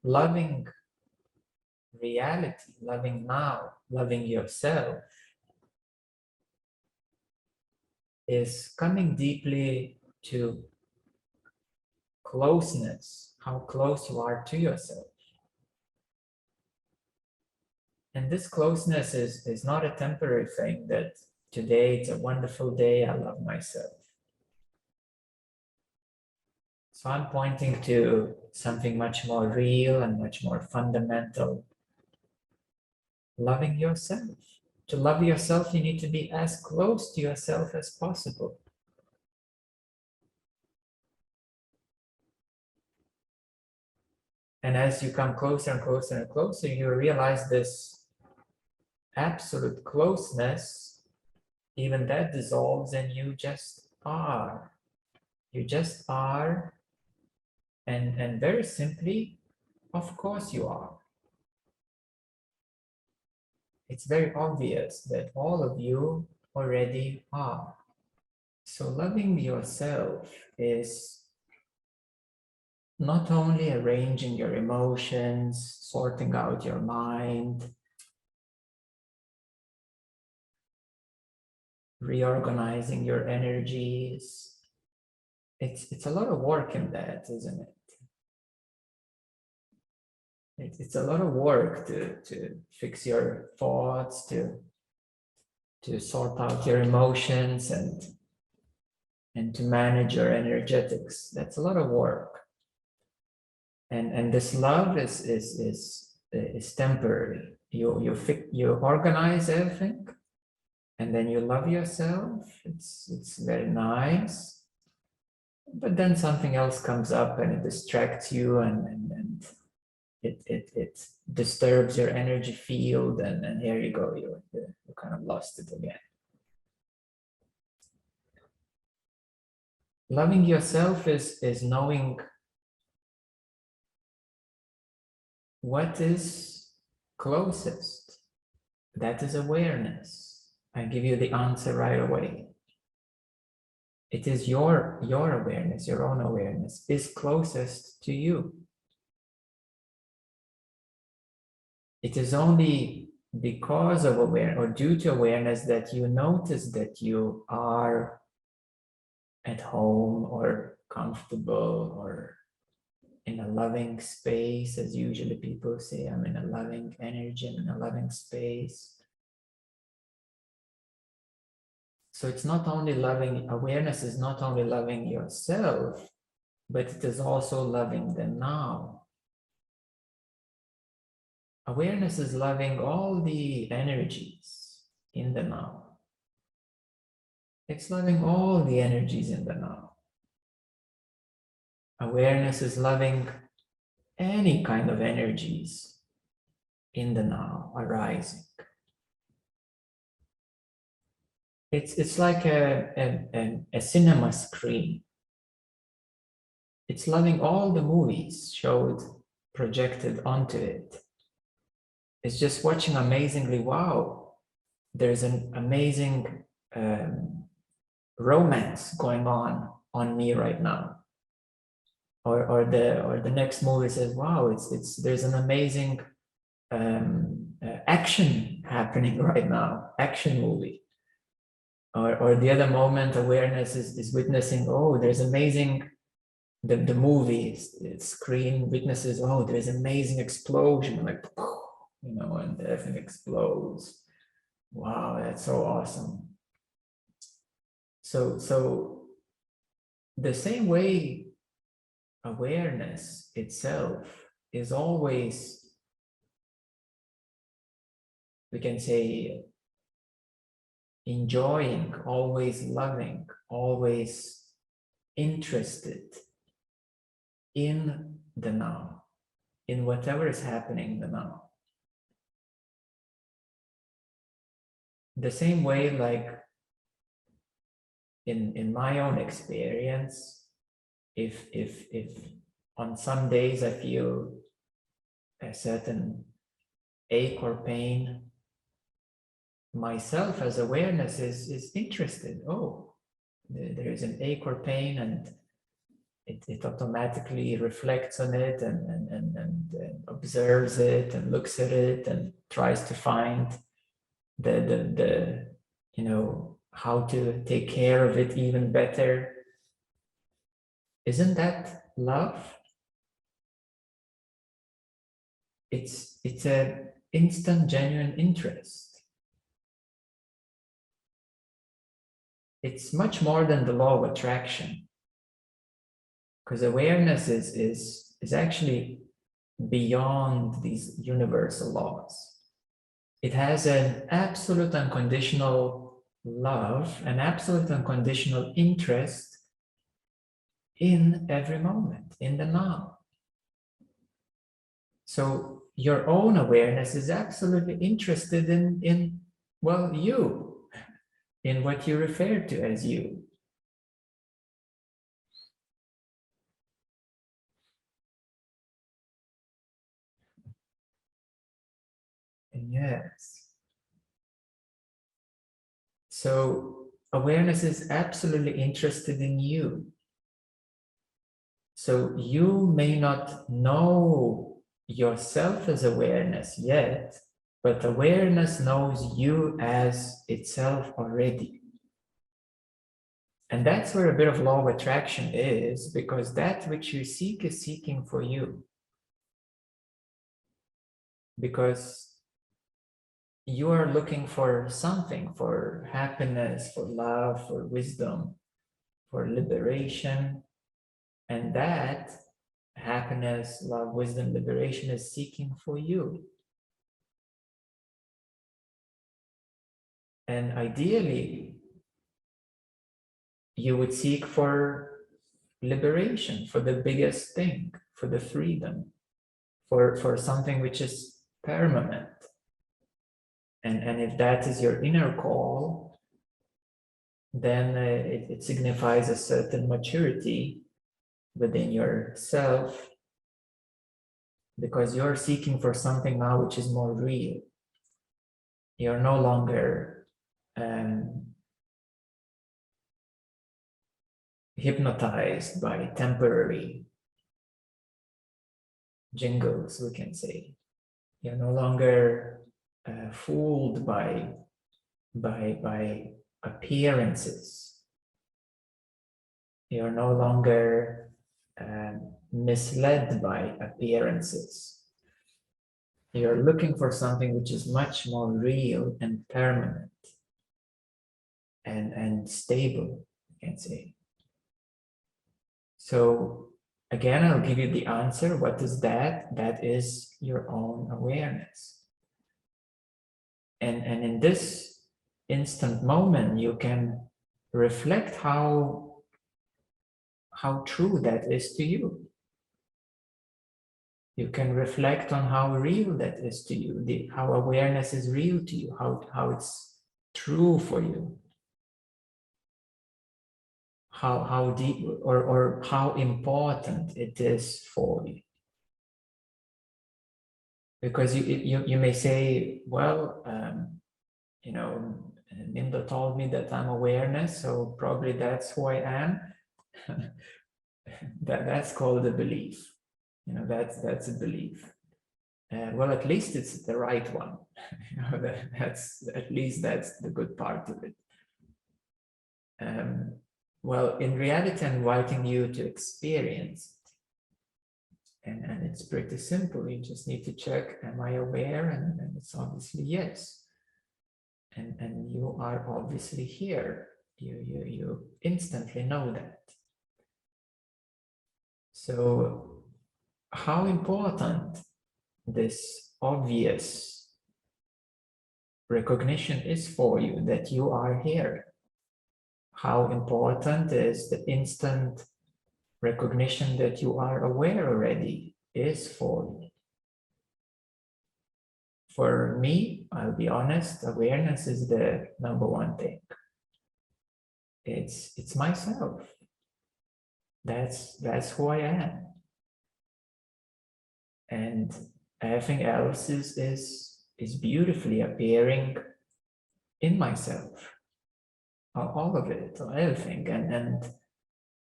loving reality, loving now, loving yourself, is coming deeply to closeness, how close you are to yourself. And this closeness is not a temporary thing that today it's a wonderful day, I love myself. So I'm pointing to something much more real and much more fundamental. Loving yourself. To love yourself, you need to be as close to yourself as possible. And as you come closer and closer and closer, you realize this absolute closeness, even that dissolves and you just are. You just are, and very simply, of course you are. It's very obvious that all of you already are. So loving yourself is not only arranging your emotions, sorting out your mind, reorganizing your energies. It's a lot of work in that, isn't it? It's a lot of work to fix your thoughts, to sort out your emotions and to manage your energetics. That's a lot of work. And this love is temporary. You organize everything, and then you love yourself. It's very nice, but then something else comes up and it distracts you, and it disturbs your energy field, and here you go, you kind of lost it again. Loving yourself is knowing what is closest. That is awareness. I give you the answer right away. It is your awareness, your own awareness is closest to you. It is only because of awareness or due to awareness that you notice that you are at home or comfortable or in a loving space, as usually people say, I'm in a loving energy, I'm in a loving space. So it's not only loving, awareness is not only loving yourself, but it is also loving the now. Awareness is loving all the energies in the now. It's loving all the energies in the now. Awareness is loving any kind of energies in the now arising. It's like a cinema screen. It's loving all the movies showed, projected onto it. It's just watching amazingly, wow, there's an amazing romance going on me right now. Or the next movie says, wow, there's an amazing action happening right now, action movie. Or the other moment, awareness is witnessing, oh, there's amazing, the movie screen witnesses, oh, there's amazing explosion, like, you know, and everything explodes. Wow, that's so awesome. So the same way awareness itself is always, we can say, enjoying, always loving, always interested in the now, in whatever is happening in the now. The same way, like in my own experience, if on some days I feel a certain ache or pain, myself as awareness is interested. Oh, there is an ache or pain, and it automatically reflects on it and observes it and looks at it and tries to find the how to take care of it even better. Isn't that love? It's an instant, genuine interest. It's much more than the law of attraction, because awareness is actually beyond these universal laws. It has an absolute unconditional love, an absolute unconditional interest in every moment, in the now. So your own awareness is absolutely interested in well, you, in what you refer to as you. Yes. So awareness is absolutely interested in you. So you may not know yourself as awareness yet, but awareness knows you as itself already. And that's where a bit of law of attraction is, because that which you seek is seeking for you. Because you are looking for something, for happiness, for love, for wisdom, for liberation. And that happiness, love, wisdom, liberation is seeking for you. And ideally, you would seek for liberation, for the biggest thing, for the freedom, for something which is permanent. And if that is your inner call, then it signifies a certain maturity within yourself, because you're seeking for something now which is more real. You're no longer hypnotized by temporary jingles, we can say. You're no longer fooled by appearances. You're no longer misled by appearances. You're looking for something which is much more real and permanent and stable, you can say. So again, I'll give you the answer. What is that? That is your own awareness. And in this instant moment, you can reflect how true that is to you. You can reflect on how real that is to you, how awareness is real to you, how it's true for you, how deep or how important it is for you. Because you may say, well, Mindo told me that I'm awareness, so probably that's who I am. That's called a belief. That's a belief. Well, at least it's the right one. At least that's the good part of it. Well, in reality, I'm inviting you to experience it. And it's pretty simple. You just need to check, am I aware? And it's obviously yes. And you are obviously here. You instantly know that. So how important this obvious recognition is for you that you are here. How important is the instant recognition that you are aware already is for you. For me, I'll be honest, awareness is the number one thing. It's myself. That's who I am. And everything else is beautifully appearing in myself. All of it, everything. And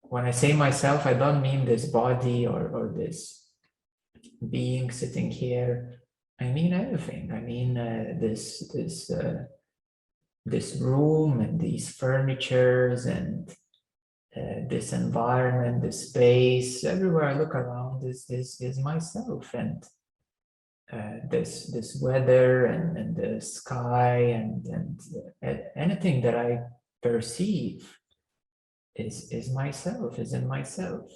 when I say myself, I don't mean this body or this being sitting here, I mean everything. I mean this room and these furnitures and this environment, this space. Everywhere I look around is myself, and this weather and the sky and anything that I perceive is myself, is in myself.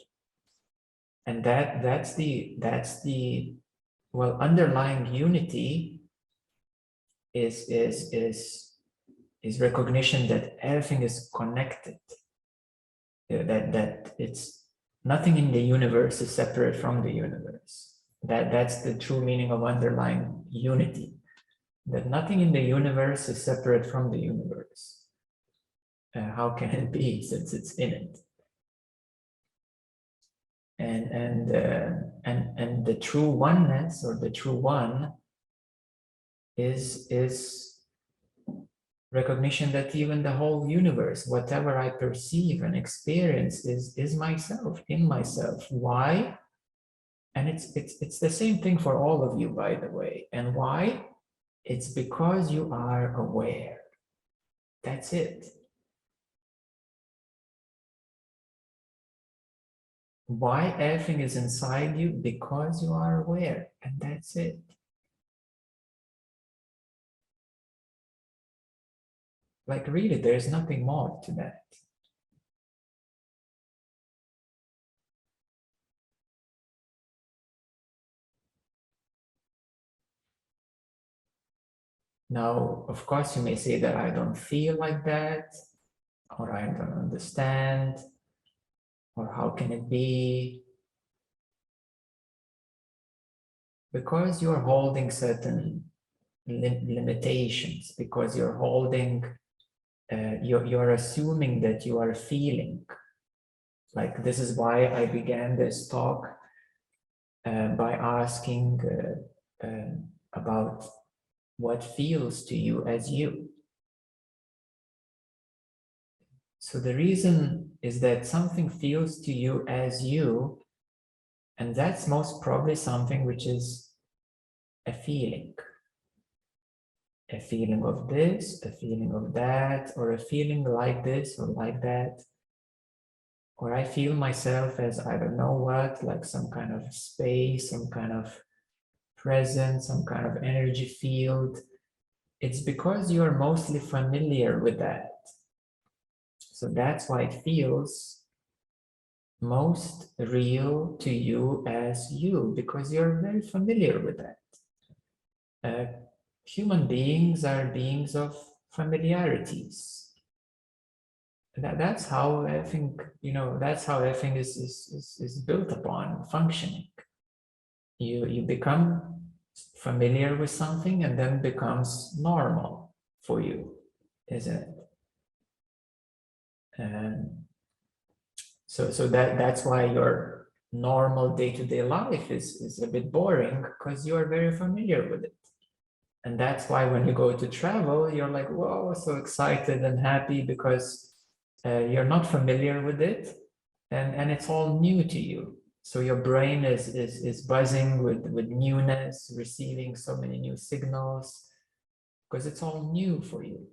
And that's the well, underlying unity is recognition that everything is connected. That it's nothing in the universe is separate from the universe. That's the true meaning of underlying unity. That nothing in the universe is separate from the universe. How can it be, since it's in it? And the true oneness, or the true one, is recognition that even the whole universe, whatever I perceive and experience, is myself, in myself. Why? And it's the same thing for all of you, by the way. And why? It's because you are aware. That's it. Why everything is inside you? Because you are aware, and that's it. Like really, there's nothing more to that. Now, of course, you may say that I don't feel like that, or I don't understand, or how can it be? Because you're holding certain limitations, because you're holding, you're assuming that you are feeling. Like, this is why I began this talk by asking about what feels to you as you. So the reason is that something feels to you as you, and that's most probably something which is a feeling. A feeling of this, a feeling of that, or a feeling like this or like that. Or I feel myself as I don't know what, like some kind of space, some kind of presence, some kind of energy field. It's because you're mostly familiar with that. So that's why it feels most real to you as you, because you're very familiar with that. Human beings are beings of familiarities. That's how I think, that's how everything is built upon, functioning. You become familiar with something and then becomes normal for you, isn't it? And so that's why your normal day-to-day life is a bit boring, because you are very familiar with it. And that's why when you go to travel, you're like, whoa, so excited and happy, because you're not familiar with it, and it's all new to you. So your brain is buzzing with newness, receiving so many new signals, because it's all new for you.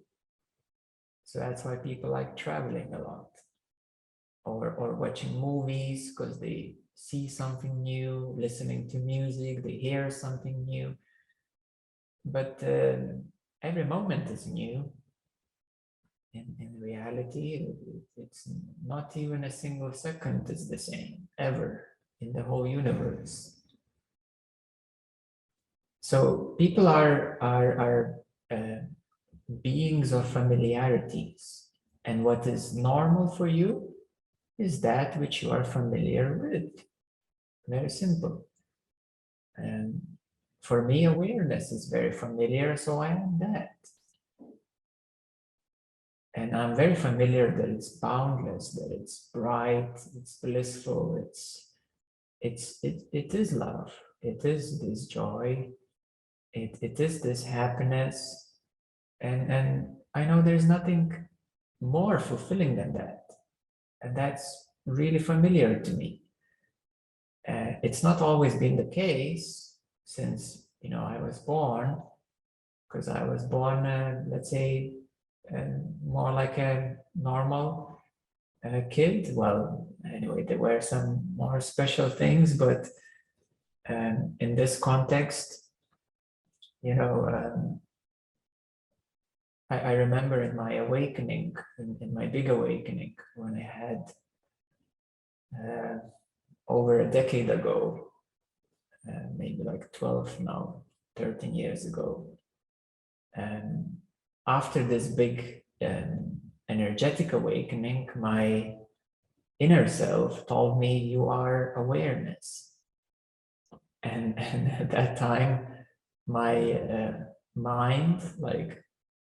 So that's why people like traveling a lot, or watching movies, because they see something new, listening to music, they hear something new. But every moment is new. In reality, it's not even a single second is the same, ever, in the whole universe. So people are beings of familiarities. And what is normal for you is that which you are familiar with. Very simple. And for me, awareness is very familiar, so I am that. And I'm very familiar that it's boundless, that it's bright, it's blissful, it is love, it is this joy, it is this happiness, and I know there's nothing more fulfilling than that, and that's really familiar to me. It's not always been the case since, I was born, because I was born, let's say, more like a normal kid. Well, anyway, there were some more special things, but in this context, I remember in my awakening, in my big awakening, when I had over a decade ago, maybe like 12 now, 13 years ago. After this big energetic awakening, my inner self told me, you are awareness. And at that time, my mind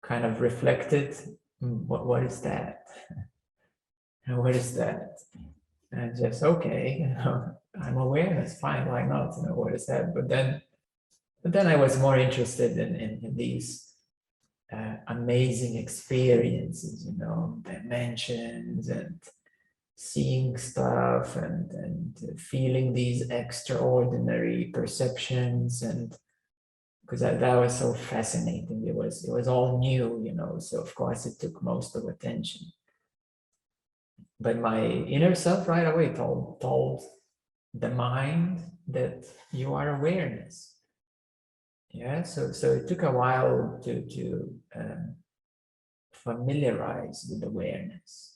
kind of reflected, what is that? And what is that? And just, okay, I'm awareness, fine, why not? What is that? But then I was more interested in these amazing experiences, dimensions and seeing stuff and feeling these extraordinary perceptions, and because that was so fascinating. It was all new, so of course it took most of attention. But my inner self right away told the mind that you are awareness. Yeah, so it took a while to familiarize with awareness.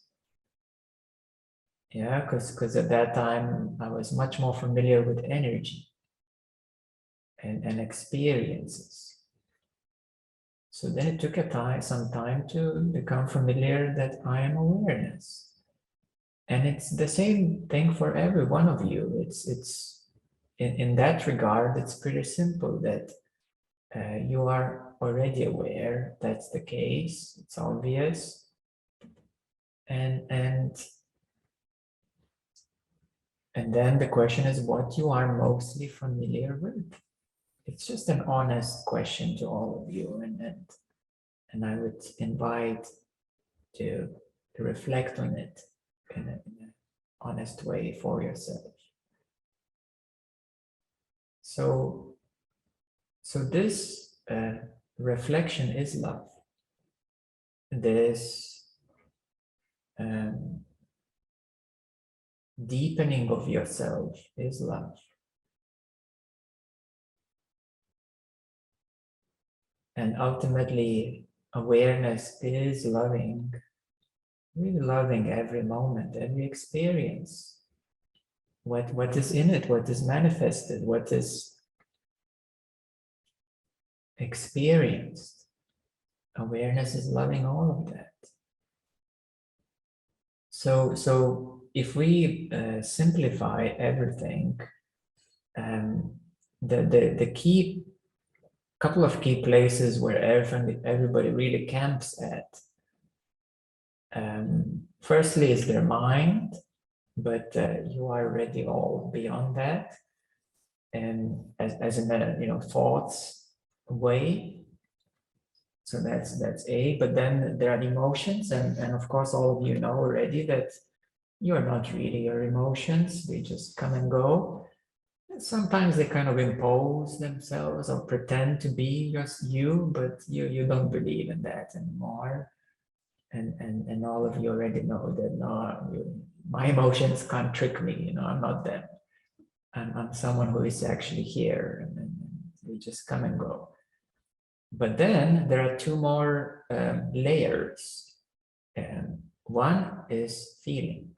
Yeah, because at that time I was much more familiar with energy and experiences. So then it took some time to become familiar that I am awareness. And it's the same thing for every one of you. It's in that regard, it's pretty simple that you are already aware. That's the case. It's obvious. And then the question is what you are mostly familiar with. It's just an honest question to all of you, and I would invite to reflect on it in an honest way for yourself. So this reflection is love. This deepening of yourself is love. And ultimately, awareness is loving, really loving every moment, every experience. What is in it, what is manifested, what is experienced. Awareness is loving all of that. So if we simplify everything, the key couple of key places where everybody really camps at, firstly is their mind, but you are already all beyond that, and as a thoughts way. So that's A. But then there are emotions, and of course all of you know already that you are not really your emotions. They just come and go. And sometimes they kind of impose themselves or pretend to be just you, but you don't believe in that anymore. And all of you already know that my emotions can't trick me. I'm not them. I'm someone who is actually here, and they just come and go. But then there are two more layers. One is feeling,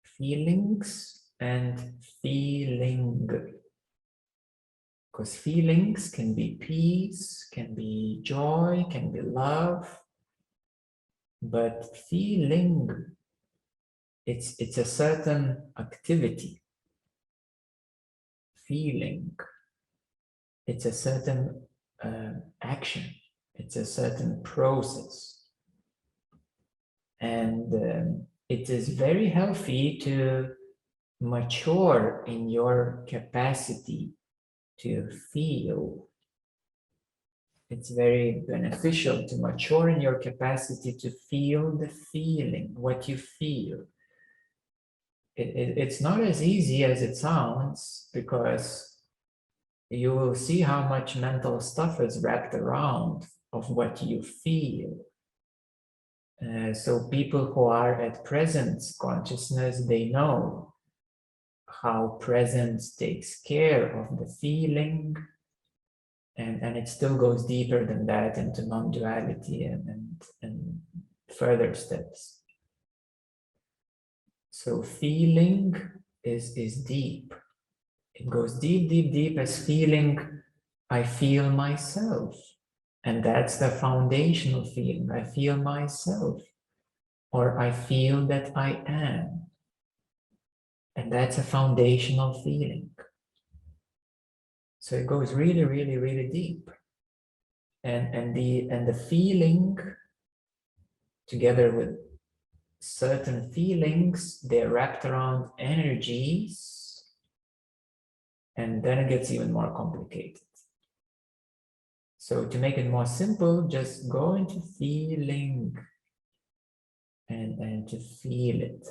feelings and feeling. Because feelings can be peace, can be joy, can be love. But feeling, it's a certain activity. Feeling, it's a certain action. It's a certain process. And it is very healthy to mature in your capacity to feel. It's very beneficial to mature in your capacity to feel the feeling, what you feel. it's not as easy as it sounds, because you will see how much mental stuff is wrapped around of what you feel. So people who are at presence consciousness, they know how presence takes care of the feeling, and it still goes deeper than that into non-duality and further steps. So feeling is deep. It goes deep, deep, deep as feeling. I feel myself. And that's the foundational feeling. I feel myself. Or I feel that I am. And that's a foundational feeling. So it goes really, really, really deep. And the feeling, together with certain feelings, they're wrapped around energies, and then it gets even more complicated. So to make it more simple, just go into feeling and to feel it.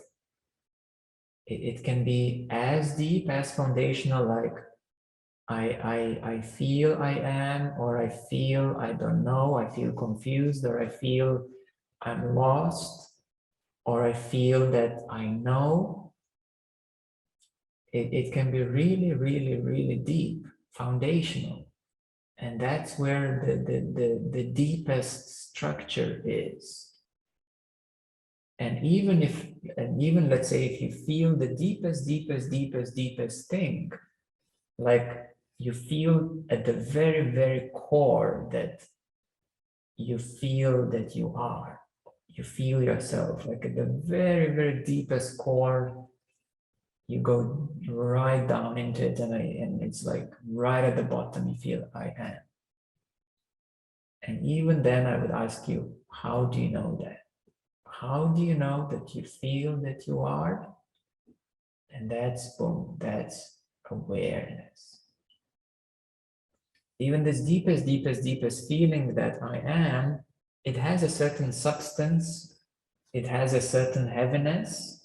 It can be as deep, as foundational, like I feel I am, or I feel I don't know, I feel confused, or I feel I'm lost, or I feel that I know. It can be really, really, really deep, foundational. And that's where the deepest structure is. And even let's say, if you feel the deepest, deepest, deepest, deepest thing, like you feel at the very, very core that you feel that you are, you feel yourself, like at the very, very deepest core, you go right down into it, and it's like right at the bottom, you feel I am. And even then I would ask you, how do you know that? How do you know that you feel that you are? And that's, boom, that's awareness. Even this deepest, deepest, deepest feeling that I am, it has a certain substance, it has a certain heaviness,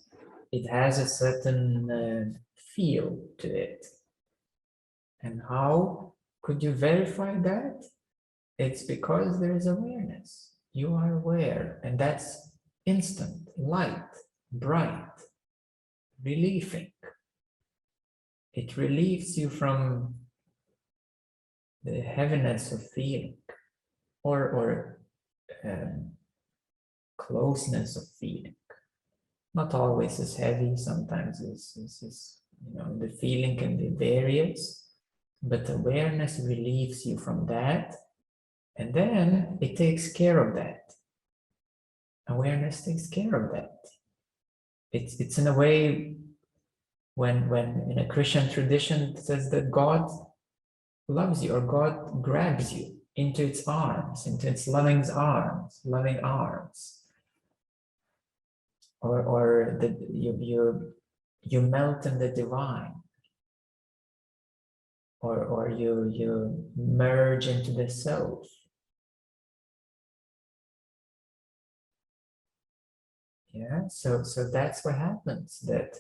it has a certain feel to it. And how could you verify that? It's because there is awareness. You are aware, and that's instant, light, bright, relieving. It relieves you from the heaviness of feeling, or closeness of feeling. Not always as heavy, sometimes it's the feeling can be various, but awareness relieves you from that, and then it takes care of that. Awareness takes care of that. It's in a way, when in a Christian tradition it says that God loves you, or God grabs you into its arms, into its loving arms, or that you melt in the divine, or you merge into the self. Yeah, so that's what happens, that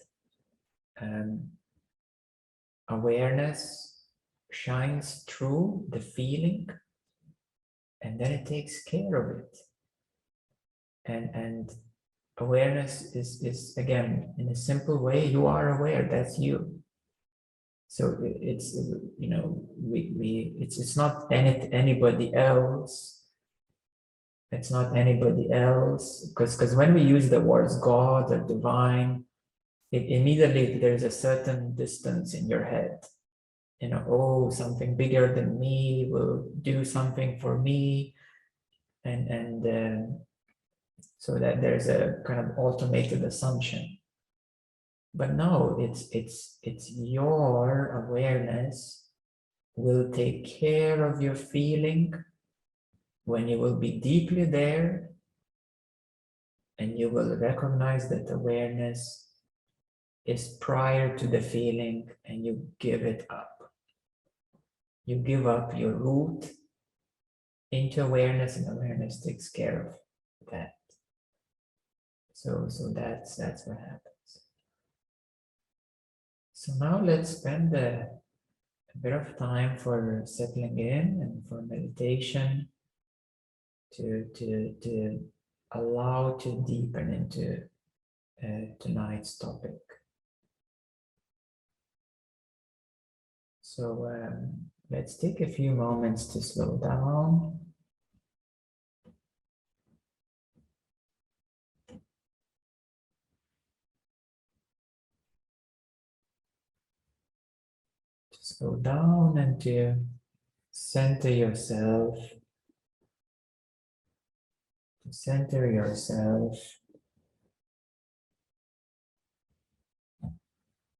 awareness shines through the feeling, and then it takes care of it. And awareness is again, in a simple way, you are aware, that's you. So it's it's not anybody else. It's not anybody else, because when we use the words God or divine, immediately there's a certain distance in your head. Oh, something bigger than me will do something for me, and so that there's a kind of automated assumption. But no, it's your awareness will take care of your feeling when you will be deeply there, and you will recognize that awareness is prior to the feeling, and you give it up. You give up your root into awareness, and awareness takes care of that. So that's what happens. So now let's spend a bit of time for settling in and for meditation to allow to deepen into tonight's topic. So let's take a few moments to slow down. To slow down and to center yourself. To center yourself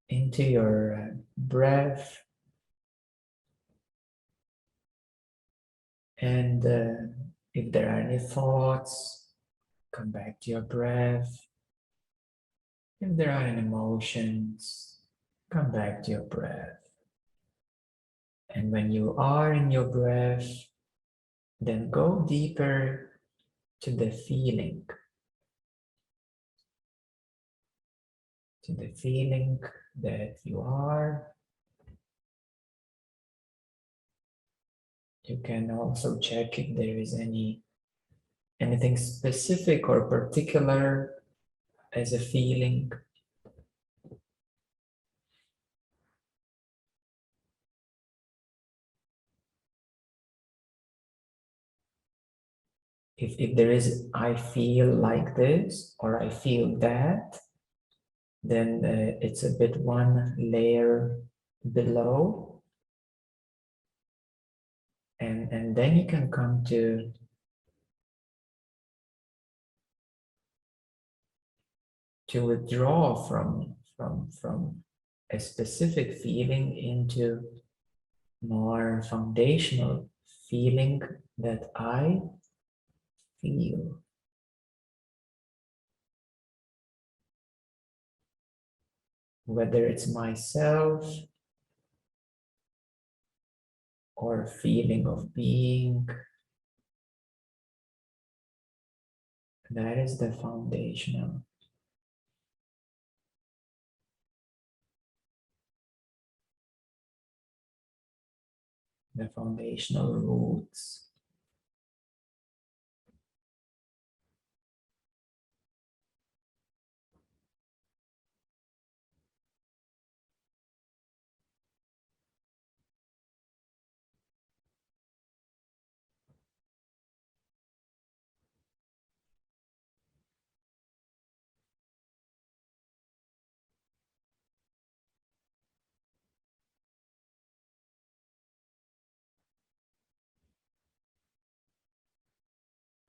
into your breath. And if there are any thoughts, come back to your breath. If there are any emotions, come back to your breath. And when you are in your breath, then go deeper to the feeling. To the feeling that you are. You can also check if there is anything specific or particular as a feeling. If there is, I feel like this, or I feel that, then it's a bit one layer below. And then you can come to withdraw from a specific feeling into more foundational feeling that I feel. Whether it's myself or feeling of being, that is the foundational. The foundational roots.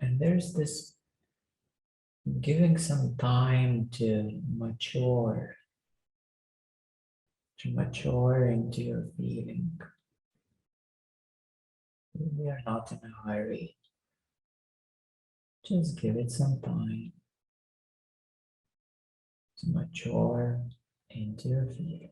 And there's this giving some time to mature into your feeling. We are not in a hurry. Just give it some time to mature into your feeling.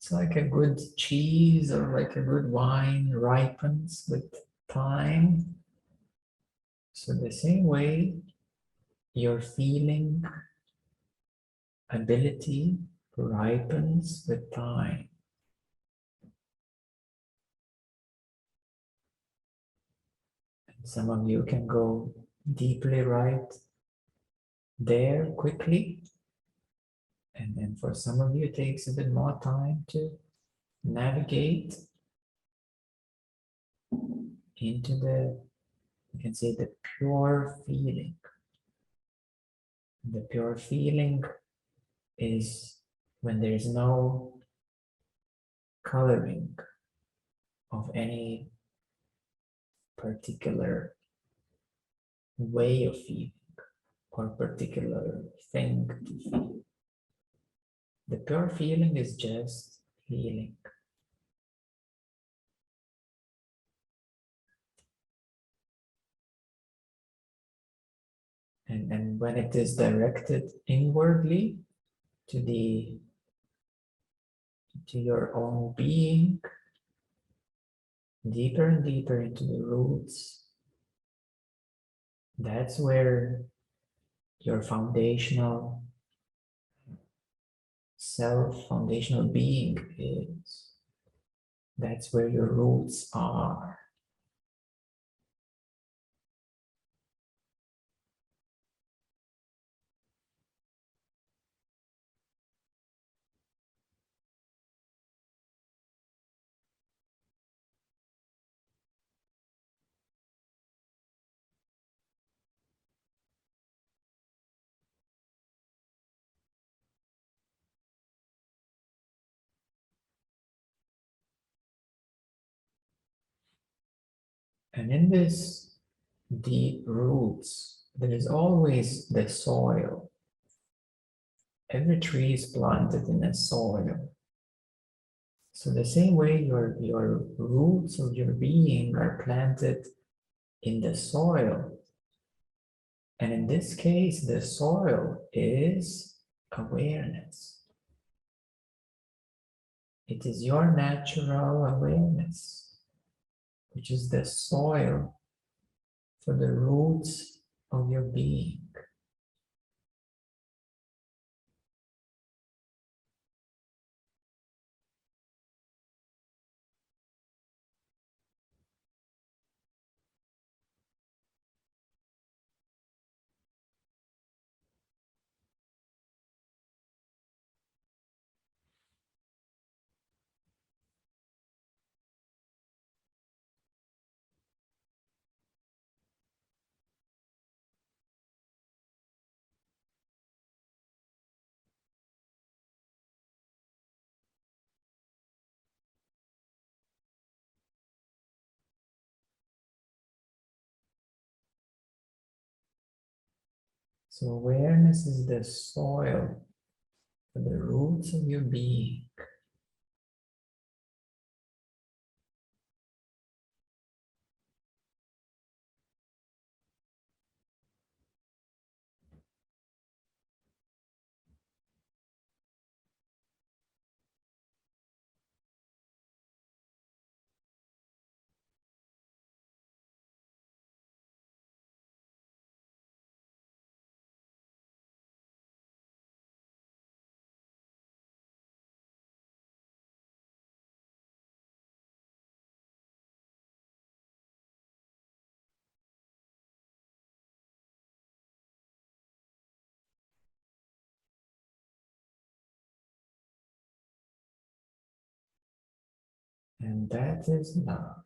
It's like a good cheese or like a good wine ripens with time. So the same way, your feeling ability ripens with time. And some of you can go deeply right there quickly. And then for some of you, it takes a bit more time to navigate into you can say, the pure feeling. The pure feeling is when there is no coloring of any particular way of feeling. or particular thing to feel. The pure feeling is just feeling. And when it is directed inwardly to your own being, deeper and deeper into the roots, that's where your foundational self, foundational being is. That's where your roots are. And in this deep roots, there is always the soil. Every tree is planted in a soil. So the same way your roots of your being are planted in the soil. And in this case, the soil is awareness. It is your natural awareness, which is the soil for the roots of your being. So awareness is the soil for the roots of your being. And that is love.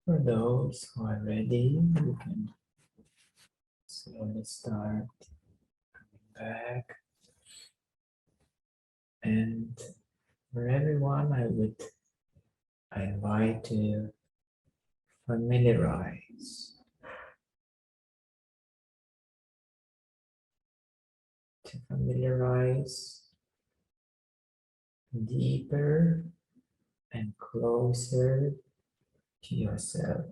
For those who are ready, you can slowly start back. And for everyone, I invite you familiarize, to familiarize deeper and closer to yourself.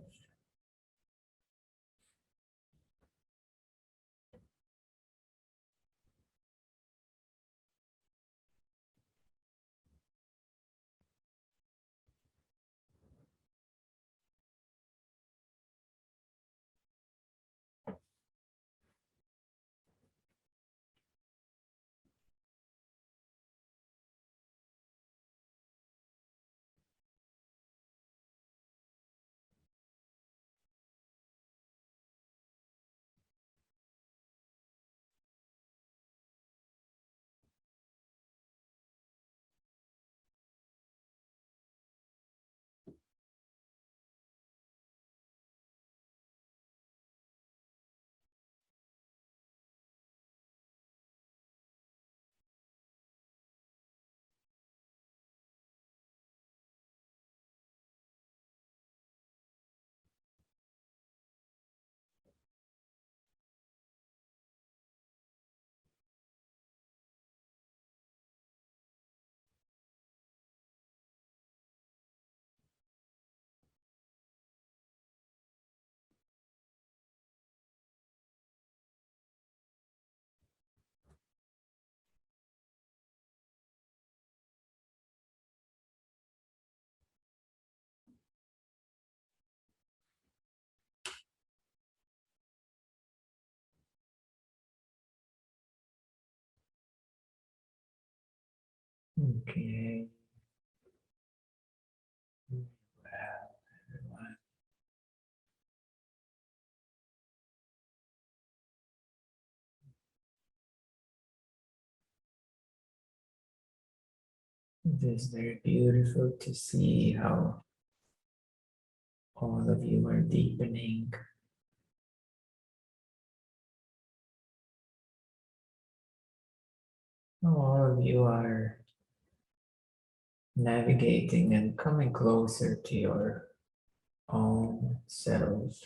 Okay. Well, everyone. It is very beautiful to see how all of you are deepening. How all of you are navigating and coming closer to your own self.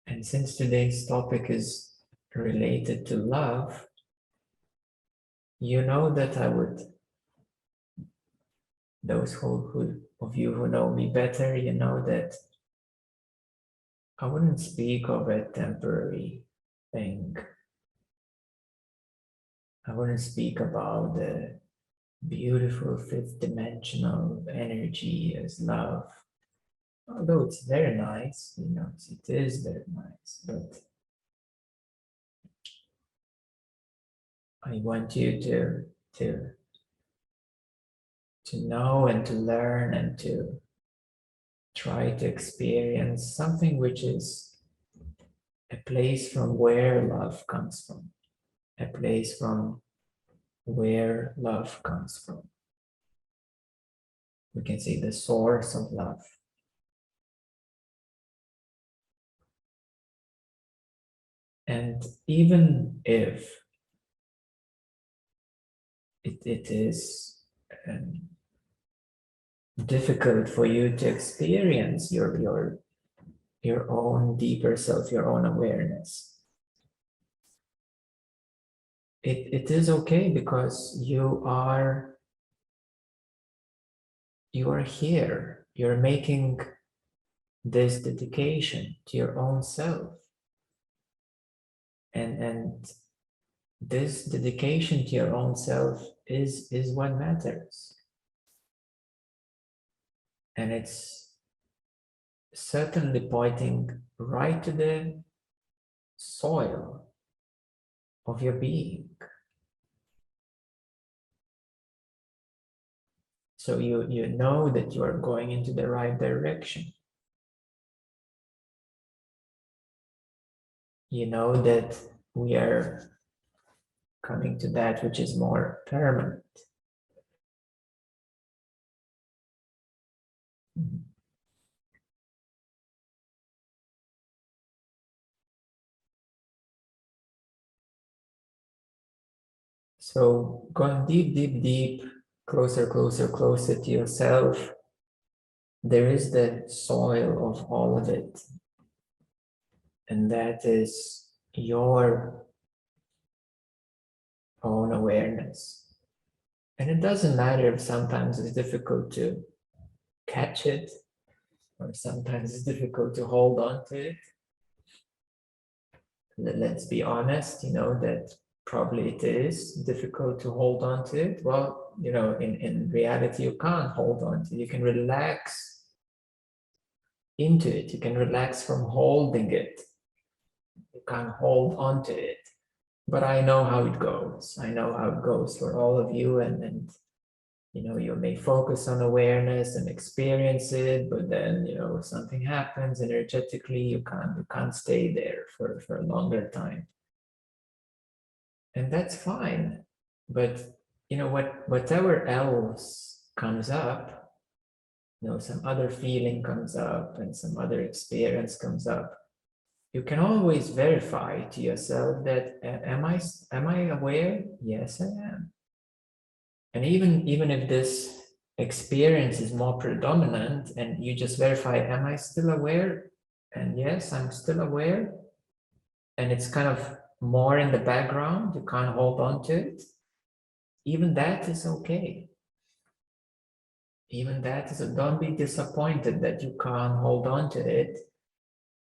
And since today's topic is related to love, you know that those who of you who know me better, you know that I wouldn't speak of a temporary thing. I wouldn't speak about the beautiful fifth dimensional energy as love. Although it's very nice, it is very nice, but I want you to know and to learn and to try to experience something which is a place from where love comes from, a place from where love comes from. We can say the source of love. And even if it is difficult for you to experience your own deeper self, your own awareness, it is okay because you are here. You're making this dedication to your own self. And this dedication to your own self is what matters. And it's certainly pointing right to the soil of your being. So you know that you are going into the right direction. You know that we are coming to that which is more permanent. So going deep, deep, deep, closer, closer, closer to yourself, there is the soil of all of it. And that is your own awareness. And it doesn't matter if sometimes it's difficult to catch it, or sometimes it's difficult to hold on to it. Let's be honest, that probably it is difficult to hold on to it. Well, in reality, you can't hold on to it. You can relax into it. You can relax from holding it. You can't hold on to it. But I know how it goes. I know how it goes for all of you. And you may focus on awareness and experience it, but then, if something happens energetically, you can't stay there for a longer time. And that's fine. But, whatever else comes up, some other feeling comes up and some other experience comes up, you can always verify to yourself that, am I aware? Yes, I am. And even if this experience is more predominant and you just verify, am I still aware? And yes, I'm still aware. And it's kind of more in the background, you can't hold on to it. Even that is okay. Even that is, don't be disappointed that you can't hold on to it.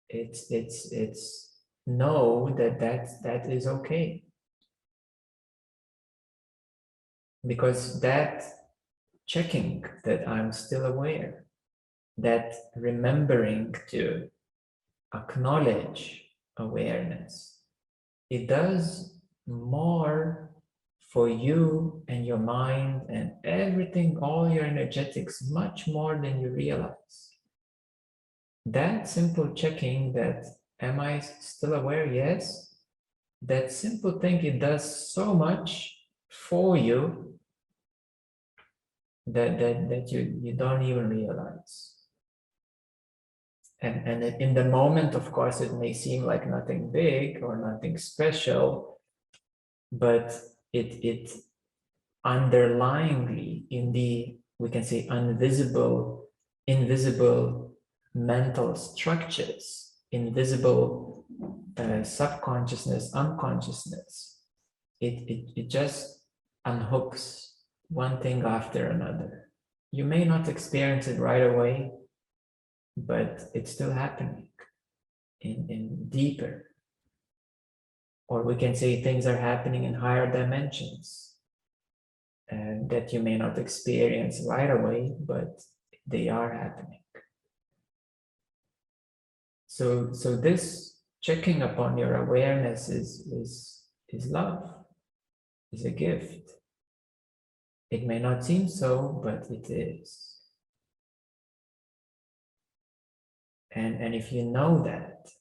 It's know that is okay. Because that checking that I'm still aware, that remembering to acknowledge awareness, it does more for you and your mind and everything, all your energetics, much more than you realize. That simple checking that, am I still aware? Yes. That simple thing, it does so much for you that you don't even realize. And in the moment, of course, it may seem like nothing big or nothing special, but it underlyingly in the, we can say, invisible mental structures, invisible subconsciousness, unconsciousness, it just unhooks one thing after another. You may not experience it right away, but it's still happening in deeper. Or we can say things are happening in higher dimensions and that you may not experience right away, but they are happening. So this checking upon your awareness is love, is a gift. It may not seem so, but it is. And if you know that,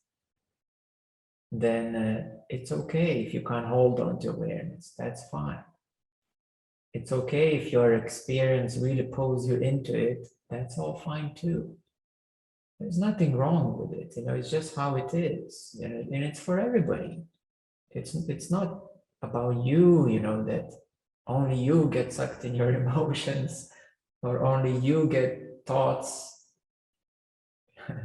then it's okay if you can't hold on to awareness. That's fine. It's okay if your experience really pulls you into it. That's all fine too. There's nothing wrong with it. It's just how it is, and it's for everybody. It's not about you, that only you get sucked in your emotions, or only you get thoughts,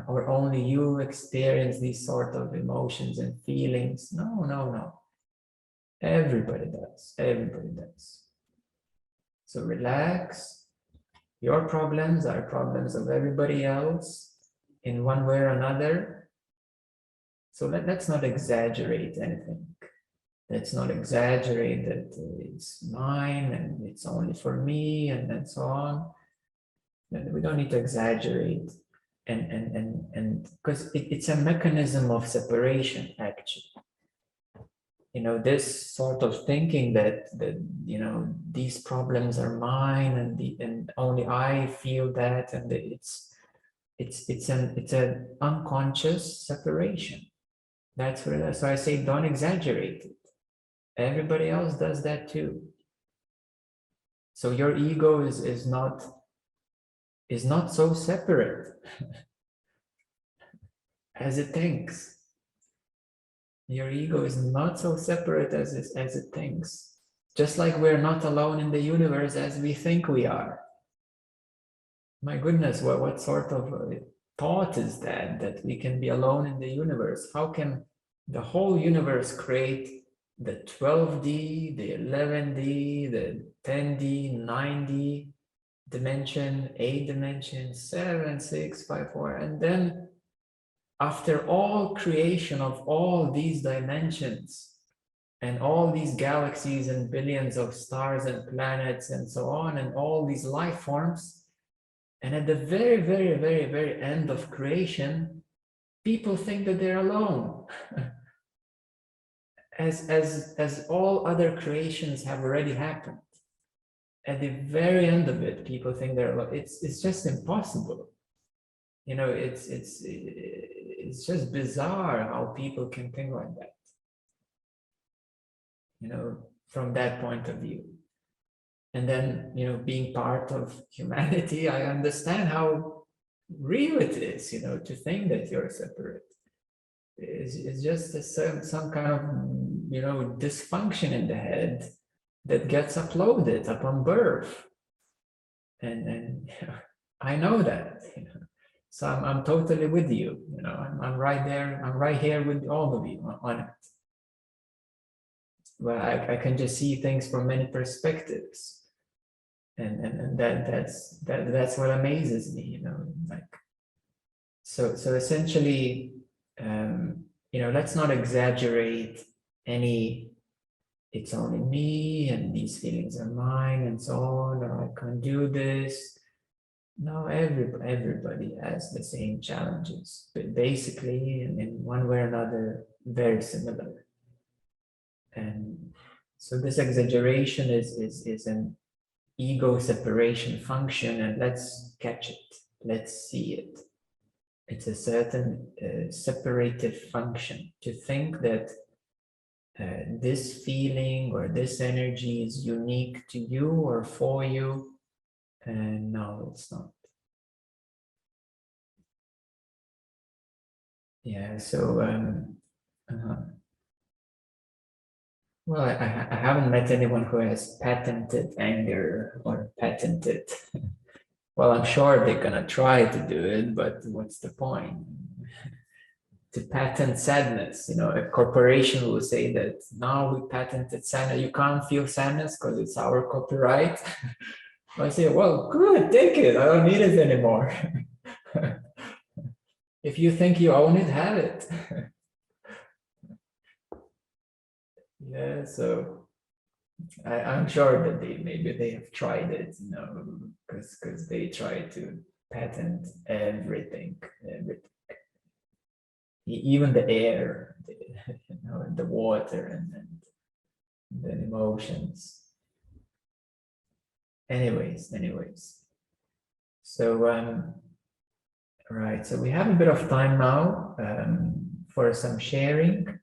or only you experience these sort of emotions and feelings. No. Everybody does. Everybody does. So relax. Your problems are problems of everybody else in one way or another. So let's not exaggerate anything. Let's not exaggerate that it's mine and it's only for me and so on. We don't need to exaggerate. And because it's a mechanism of separation, actually. this sort of thinking that these problems are mine, and only I feel that, and it's an unconscious separation. That's what it is. So I say, don't exaggerate it. Everybody else does that too. So your ego is not so separate as it thinks. Your ego is not so separate as it thinks. Just like we're not alone in the universe as we think we are. My goodness, what sort of thought is that we can be alone in the universe? How can the whole universe create the 12D, the 11D, the 10D, 9D dimension, 8 dimension, 7, 6, 5, 4, and then after all creation of all these dimensions and all these galaxies and billions of stars and planets and so on, and all these life forms, and at the very, very, very, very end of creation, people think that they're alone. as all other creations have already happened. At the very end of it, people think they're alone. It's just impossible. It's just bizarre how people can think like that. From that point of view. And then, being part of humanity, I understand how real it is, to think that you're separate. It's just some kind of, dysfunction in the head that gets uploaded upon birth. And I know that, So I'm totally with you, I'm right there, I'm right here with all of you on it. Well, I can just see things from many perspectives. And that's what amazes me, so essentially, let's not exaggerate any, it's only me and these feelings are mine and so on, or I can't do this. No, everybody has the same challenges, but basically, in one way or another, very similar. And so this exaggeration is an ego separation function, and let's catch it, let's see it. It's a certain separated function to think that this feeling or this energy is unique to you or for you, and no, it's not. Yeah, so well, I haven't met anyone who has patented anger or patented. Well, I'm sure they're gonna try to do it, but what's the point? To patent sadness, a corporation will say that now we patented sadness. You can't feel sadness because it's our copyright. I say, well, good, take it. I don't need it anymore. If you think you own it, have it. Yeah, so I'm sure that maybe they have tried it, because they try to patent everything, even the air, the water, and the emotions. Anyways. So right, so we have a bit of time now for some sharing,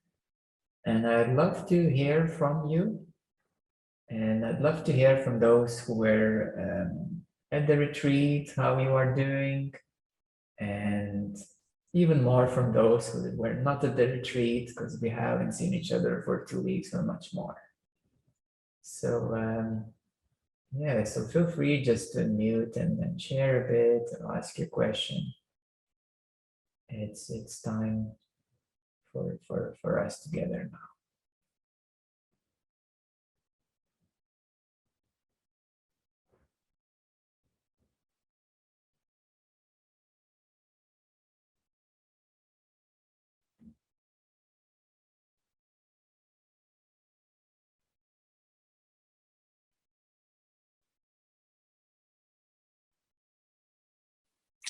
and I'd love to hear from you. And I'd love to hear from those who were at the retreat, how you are doing, and even more from those who were not at the retreat because we haven't seen each other for 2 weeks or much more. So yeah, so feel free just to unmute and share a bit or ask your question. It's time for us together now.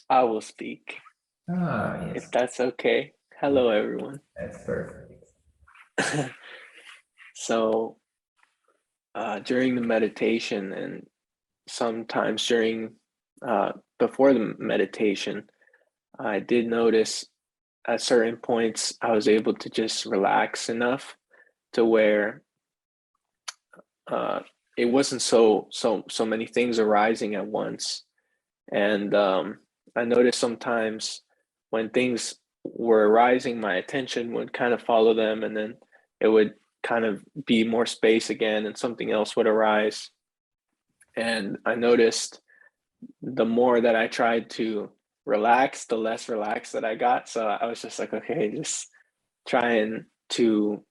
I will speak. Yes. If that's okay. Hello, everyone. That's perfect. So during the meditation and sometimes during before the meditation, I did notice at certain points I was able to just relax enough to where it wasn't so many things arising at once. And I noticed sometimes when things were arising, my attention would kind of follow them, and then it would kind of be more space again, and something else would arise. And I noticed the more that I tried to relax, the less relaxed that I got. So I was just like, okay, just trying to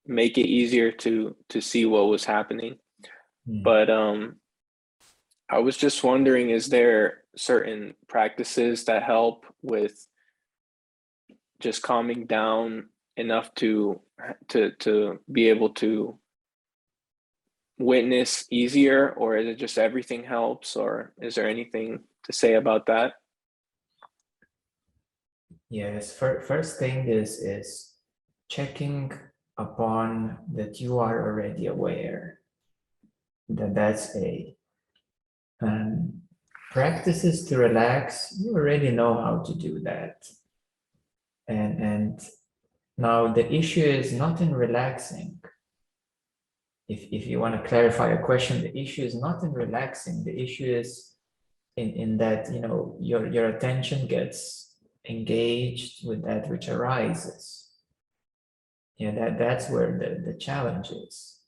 make it easier to see what was happening. But I was just wondering, is there certain practices that help with just calming down enough to be able to witness easier, or is it just everything helps, or is there anything to say about that? Yes, first thing is checking upon that you are already aware. That's a practices to relax. You already know how to do that, and now the issue is not in relaxing. If you want to clarify a question, the issue is not in relaxing. The issue is in that, you know, your attention gets engaged with that which arises. Yeah, that's where the challenge is.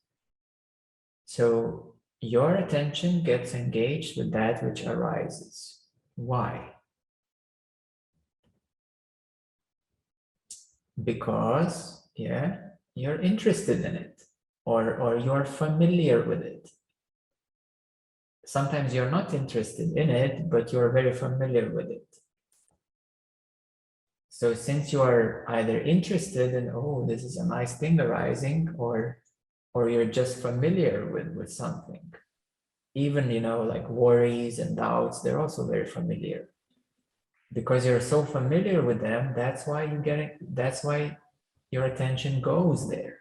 So your attention gets engaged with that which arises. Why? Because, yeah, you're interested in it, or you're familiar with it. Sometimes you're not interested in it, but you're very familiar with it. So since you are either interested in, oh, this is a nice thing arising, or you're just familiar with something, even, you know, like worries and doubts, they're also very familiar. Because you're so familiar with them, that's why you get it, that's why your attention goes there.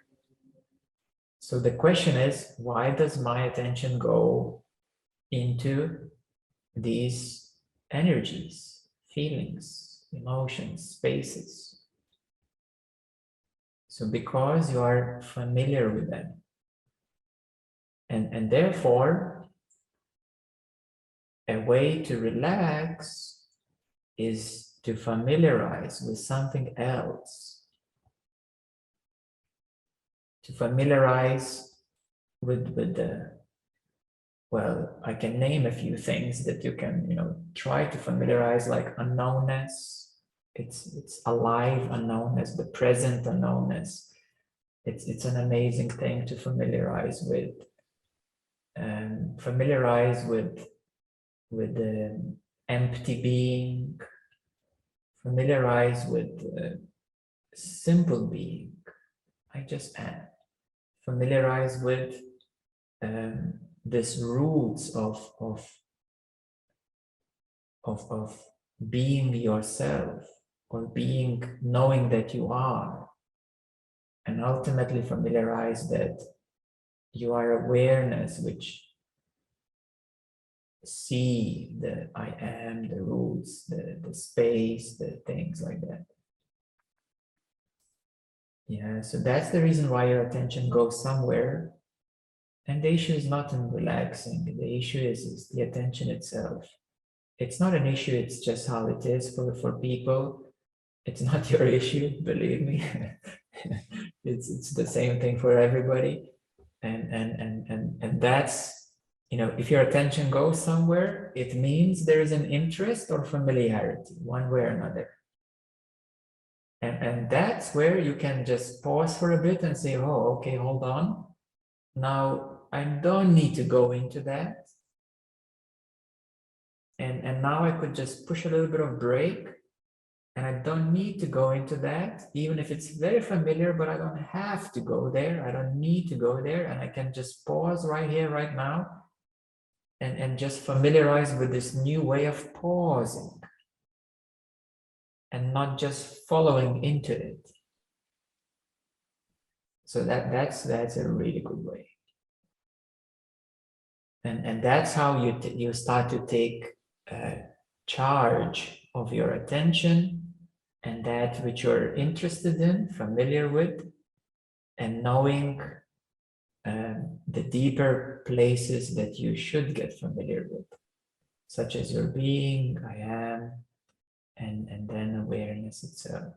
So the question is, why does my attention go into these energies, feelings, emotions, spaces? So because you are familiar with them. And therefore, a way to relax is to familiarize with something else. To familiarize with the, well, I can name a few things that you can, you know, try to familiarize, like unknownness. It's alive unknownness, the present unknownness. It's an amazing thing to familiarize with. And familiarize with the empty being, familiarize with simple being. I just am. Familiarize with this roots of being yourself, or being, knowing that you are, and ultimately familiarize that you are awareness which see the I am, the roots, the space, the things like that. Yeah, so that's the reason why your attention goes somewhere. And the issue is not in relaxing. The issue is the attention itself. It's not an issue, it's just how it is for people. It's not your issue, believe me. It's the same thing for everybody. And that's, you know, if your attention goes somewhere, it means there is an interest or familiarity, one way or another. And that's where you can just pause for a bit and say, oh, okay, hold on. Now, I don't need to go into that. And now I could just push a little bit of break, and I don't need to go into that, even if it's very familiar, but I don't have to go there. I don't need to go there, and I can just pause right here, right now, and just familiarize with this new way of pausing and not just following into it. So that's a really good way. And that's how you start to take charge of your attention and that which you're interested in, familiar with, and knowing the deeper places that you should get familiar with, such as your being, I am, and then awareness itself.